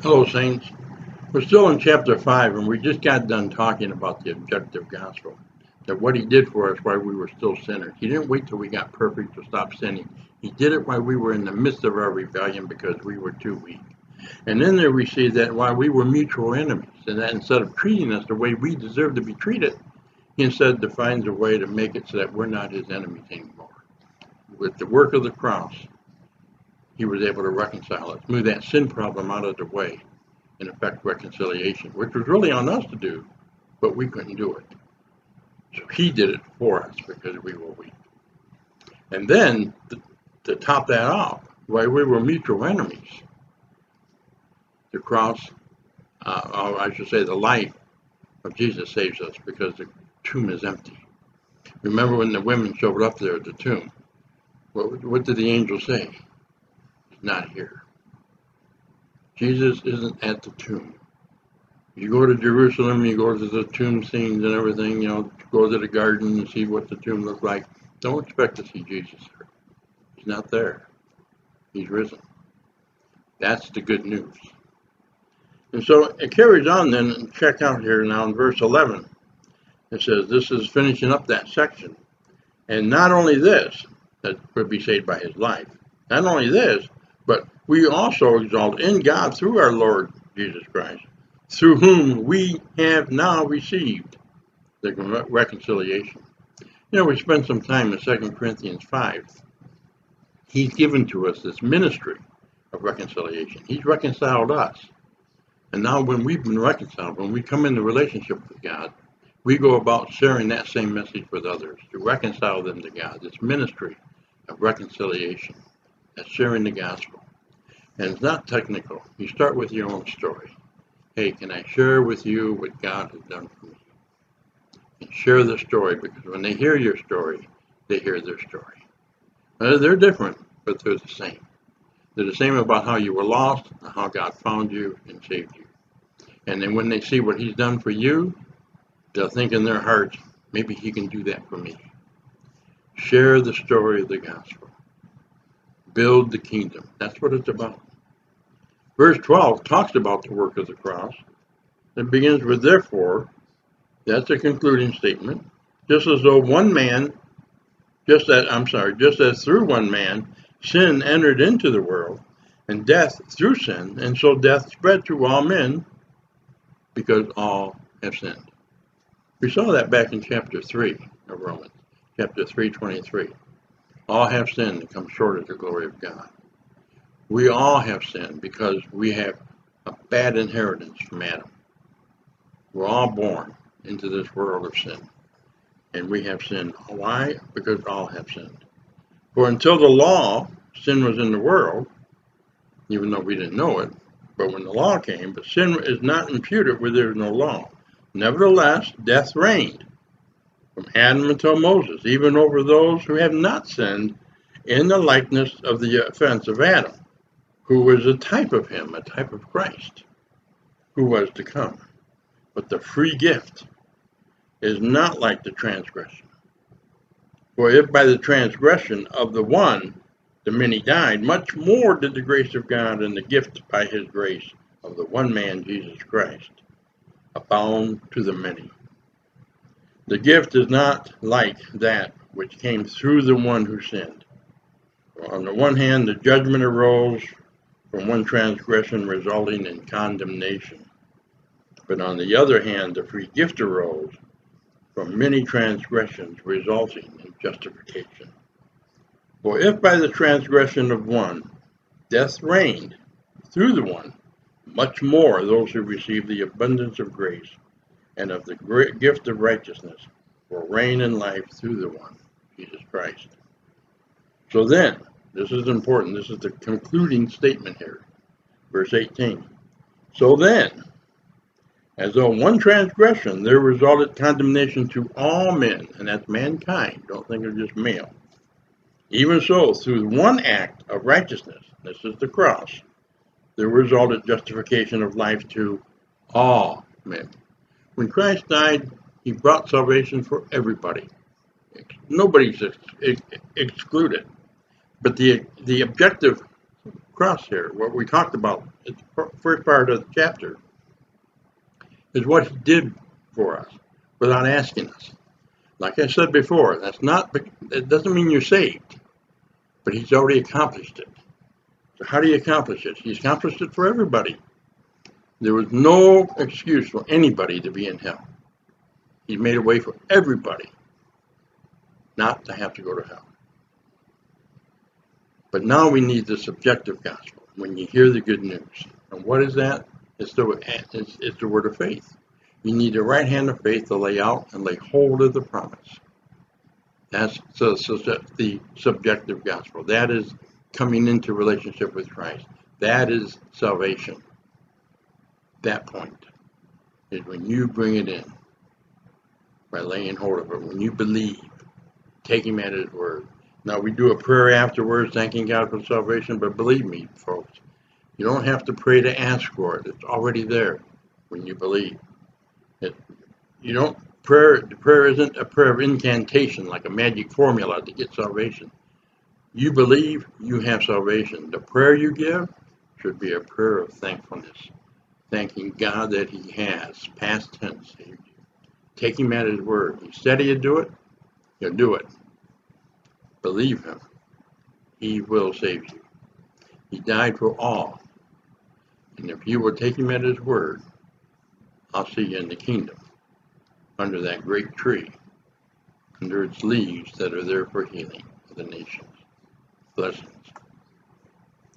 Hello, Saints. We're still in chapter 5, and we just got done talking about the objective gospel. That what he did for us while we were still sinners. He didn't wait till we got perfect to stop sinning. He did it while we were in the midst of our rebellion because we were too weak. And then there we see that while we were mutual enemies, and that instead of treating us the way we deserve to be treated, he instead defines a way to make it so that we're not his enemies anymore. With the work of the cross, he was able to reconcile us, move that sin problem out of the way, and effect reconciliation, which was really on us to do, but we couldn't do it. So he did it for us because we were weak. And then to top that off, while we were mutual enemies, the cross, or I should say the life of Jesus saves us because the tomb is empty. Remember when the women showed up there at the tomb? What did the angel say? He's not here. Jesus isn't at the tomb. You go to Jerusalem, you go to the tomb scenes and everything, go to the garden and see what the tomb looked like. Don't expect to see Jesus there. He's not there. He's risen. That's the good news. And so it carries on then, and check out here now in verse 11. It says, this is finishing up that section. And not only this, that would be saved by his life. Not only this, but we also exalt in God through our Lord Jesus Christ, through whom we have now received the reconciliation. We spent some time in 2 Corinthians 5. He's given to us this ministry of reconciliation. He's reconciled us. And now when we've been reconciled, when we come into relationship with God, we go about sharing that same message with others to reconcile them to God. This ministry of reconciliation. That's sharing the gospel. And it's not technical. You start with your own story. Hey, can I share with you what God has done for me? And share the story, because when they hear your story, they hear their story. They're different, but they're the same. They're the same about how you were lost and how God found you and saved you. And then when they see what he's done for you, they'll think in their hearts, maybe he can do that for me. Share the story of the gospel. Build the kingdom. That's what it's about. Verse 12 talks about the work of the cross. It begins with therefore. That's a concluding statement. Just as through one man, sin entered into the world, and death through sin, and so death spread to all men because all have sinned. We saw that back in chapter 3 of Romans, chapter 3:23. All have sinned and come short of the glory of God. We all have sinned because we have a bad inheritance from Adam. We're all born into this world of sin. And we have sinned. Why? Because all have sinned. For until the law, sin was in the world, even though we didn't know it. But when the law came, but sin is not imputed where there is no law. Nevertheless, death reigned from Adam until Moses, even over those who have not sinned in the likeness of the offense of Adam, who was a type of him, a type of Christ, who was to come. But the free gift is not like the transgression. For if by the transgression of the one the many died, much more did the grace of God and the gift by his grace of the one man, Jesus Christ, abound to the many. The gift is not like that which came through the one who sinned. For on the one hand, the judgment arose from one transgression resulting in condemnation. But on the other hand, the free gift arose from many transgressions resulting in justification. For if by the transgression of one death reigned through the one, much more those who receive the abundance of grace and of the great gift of righteousness will reign in life through the one, Jesus Christ. So then, this is important, this is the concluding statement here, verse 18. So then, as though one transgression there resulted condemnation to all men, and that's mankind, don't think of just male. Even so, through one act of righteousness, this is the cross, there resulted justification of life to all men. When Christ died, he brought salvation for everybody. Nobody's excluded. But the objective across here, what we talked about at the first part of the chapter, is what he did for us without asking us. Like I said before, it doesn't mean you're saved, but he's already accomplished it. So how do you accomplish it? He's accomplished it for everybody. There was no excuse for anybody to be in hell. He made a way for everybody not to have to go to hell. But now we need the subjective gospel, when you hear the good news. And what is that? It's the word of faith. You need the right hand of faith to lay out and lay hold of the promise. That's the subjective gospel. That is coming into relationship with Christ. That is salvation. That point is when you bring it in by laying hold of it, when you believe, take him at his word. Now, we do a prayer afterwards, thanking God for salvation, but believe me, folks, you don't have to pray to ask for it. It's already there when you believe. The prayer isn't a prayer of incantation, like a magic formula to get salvation. You believe, you have salvation. The prayer you give should be a prayer of thankfulness, thanking God that he has, past tense, saved you. Take him at his word. He said he'd do it, he'll do it. Believe him. He will save you. He died for all. And if you will take him at his word, I'll see you in the kingdom, under that great tree, under its leaves that are there for healing of the nations. Blessings.